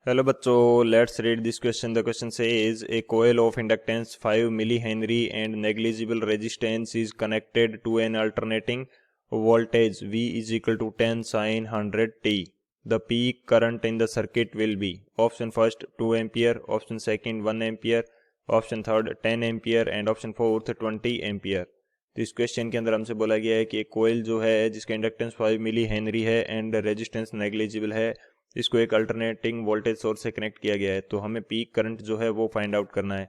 Hello बच्चों, let's read this question. The question says A coil of inductance 5 millihenry and negligible resistance is connected to an alternating voltage V is equal to 10 sin 100t. The peak current in the circuit will be option first 2 ampere, option second 1 ampere, option third 10 ampere and option fourth 20 ampere. तो इस question के अंदर हमसे बोला गया है कि एक कोयल जो है जिसका इंडक्टेंस 5 मिली हेनरी है एंड रेजिस्टेंस नेग्लिजिबल है, इसको एक अल्टरनेटिंग वोल्टेज सोर्स से कनेक्ट किया गया है। तो हमें पीक करंट जो है वो फाइंड आउट करना है।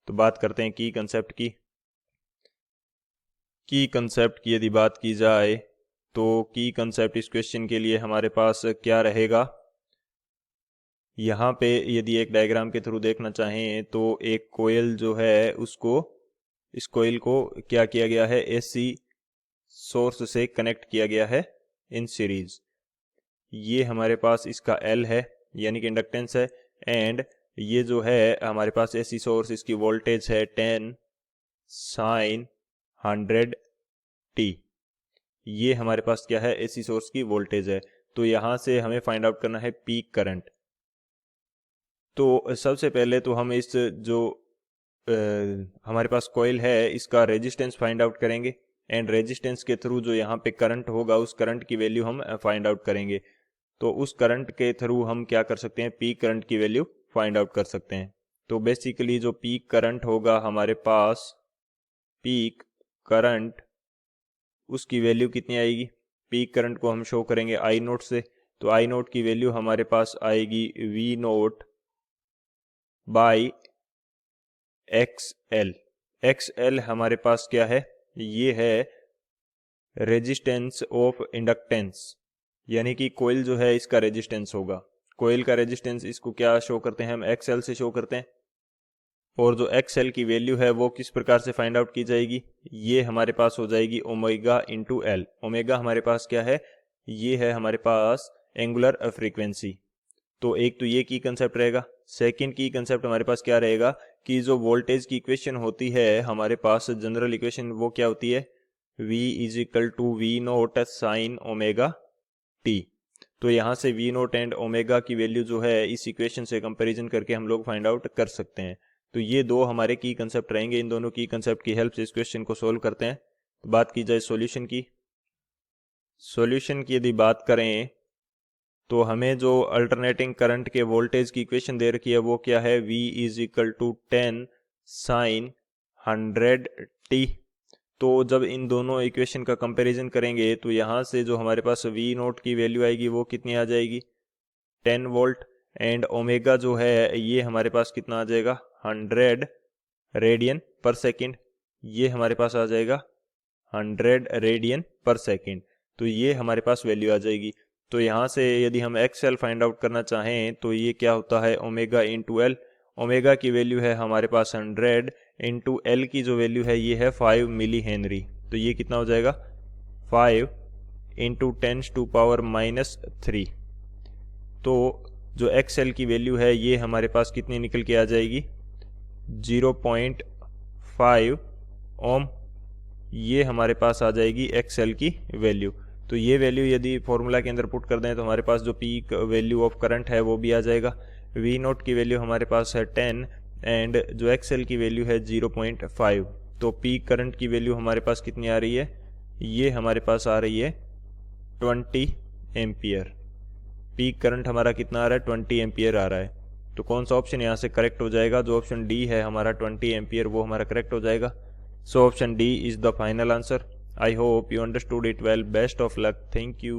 तो बात करते हैं की कंसेप्ट की यदि बात की जाए तो की कंसेप्ट इस क्वेश्चन के लिए हमारे पास क्या रहेगा। यहाँ पे यदि एक डायग्राम के थ्रू देखना चाहें तो एक कोयल जो है इस कोयल को क्या किया गया है, एसी सोर्स से कनेक्ट किया गया है इन सीरीज। ये हमारे पास इसका L है यानी कि इंडक्टेंस है, एंड ये जो है हमारे पास एसी सोर्स, इसकी वोल्टेज है 10 साइन 100t। ये हमारे पास क्या है, एसी सोर्स की वोल्टेज है। तो यहाँ से हमें फाइंड आउट करना है पीक करंट। तो सबसे पहले तो हम इस जो हमारे पास कॉइल है इसका रेजिस्टेंस फाइंड आउट करेंगे, एंड रेजिस्टेंस के थ्रू जो यहाँ पे करंट होगा उस करंट की वैल्यू हम फाइंड आउट करेंगे। तो उस करंट के थ्रू हम क्या कर सकते हैं, पीक करंट की वैल्यू फाइंड आउट कर सकते हैं। तो बेसिकली जो पीक करंट होगा हमारे पास, पीक करंट उसकी वैल्यू कितनी आएगी, पीक करंट को हम शो करेंगे आई नोट से। तो आई नोट की वैल्यू हमारे पास आएगी V nought by XL. XL हमारे पास क्या है, ये है रेजिस्टेंस ऑफ इंडक्टेंस, यानी कि कोयल जो है इसका रेजिस्टेंस होगा। कोयल का रेजिस्टेंस इसको क्या शो करते हैं, हम एक्सएल से शो करते हैं। और जो एक्सएल की वैल्यू है वो किस प्रकार से फाइंड आउट की जाएगी, ये हमारे पास हो जाएगी ओमेगा इंटू एल। ओमेगा हमारे पास क्या है, ये है हमारे पास एंगुलर फ्रीक्वेंसी। तो एक तो ये की कंसेप्ट रहेगा। सेकंड की कंसेप्ट हमारे पास क्या रहेगा कि जो वोल्टेज की इक्वेशन होती है हमारे पास, जनरल इक्वेशन वो क्या होती है, V is equal to V nought sine omega T. तो यहाँ से वी नोट एंड ओमेगा की वैल्यू जो है इस इक्वेशन से कंपैरिजन करके हम लोग फाइंड आउट कर सकते हैं। तो ये दो हमारे की कंसेप्ट रहेंगे। इन दोनों की कंसेप्ट की हेल्प से इस क्वेश्चन को सोल्व करते हैं। तो बात की जाए सॉल्यूशन की यदि बात करें तो हमें जो अल्टरनेटिंग करंट के वोल्टेज की इक्वेशन दे रखी है वो क्या है, V is equal to 10 sine 100t। तो जब इन दोनों इक्वेशन का कंपैरिजन करेंगे तो यहाँ से जो हमारे पास V नोट की वैल्यू आएगी वो कितनी आ जाएगी, 10 वोल्ट, एंड ओमेगा जो है ये हमारे पास कितना आ जाएगा, 100 रेडियन पर सेकेंड। ये हमारे पास आ जाएगा 100 रेडियन पर सेकेंड। तो ये हमारे पास वैल्यू आ जाएगी। तो यहाँ से यदि हम एक्सएल फाइंड आउट करना चाहें तो ये क्या होता है, ओमेगा इंटू एल। ओमेगा की वैल्यू है हमारे पास 100 इंटू एल की जो वैल्यू है ये है 5 मिली हेनरी। तो ये कितना हो जाएगा, 5 इंटू 10⁻⁻3। तो जो एक्सएल की वैल्यू है ये हमारे पास कितनी निकल के आ जाएगी, 0.5 ओम। ये हमारे पास आ जाएगी एक्सएल की वैल्यू। तो ये वैल्यू यदि फॉर्मूला के अंदर पुट कर दें तो हमारे पास जो पीक वैल्यू ऑफ करंट है वो भी आ जाएगा। वी नोट की वैल्यू हमारे पास है 10 एंड जो एक्सएल की वैल्यू है 0.5। तो पीक करंट की वैल्यू हमारे पास कितनी आ रही है, ये हमारे पास आ रही है 20 एम्पियर। पीक करंट हमारा कितना आ रहा है, 20 एम्पियर आ रहा है। तो कौन सा ऑप्शन यहाँ से करेक्ट हो जाएगा, जो ऑप्शन डी है हमारा 20 एम्पियर वो हमारा करेक्ट हो जाएगा। So option D is the final answer. I hope you understood it well. Best of luck. Thank you.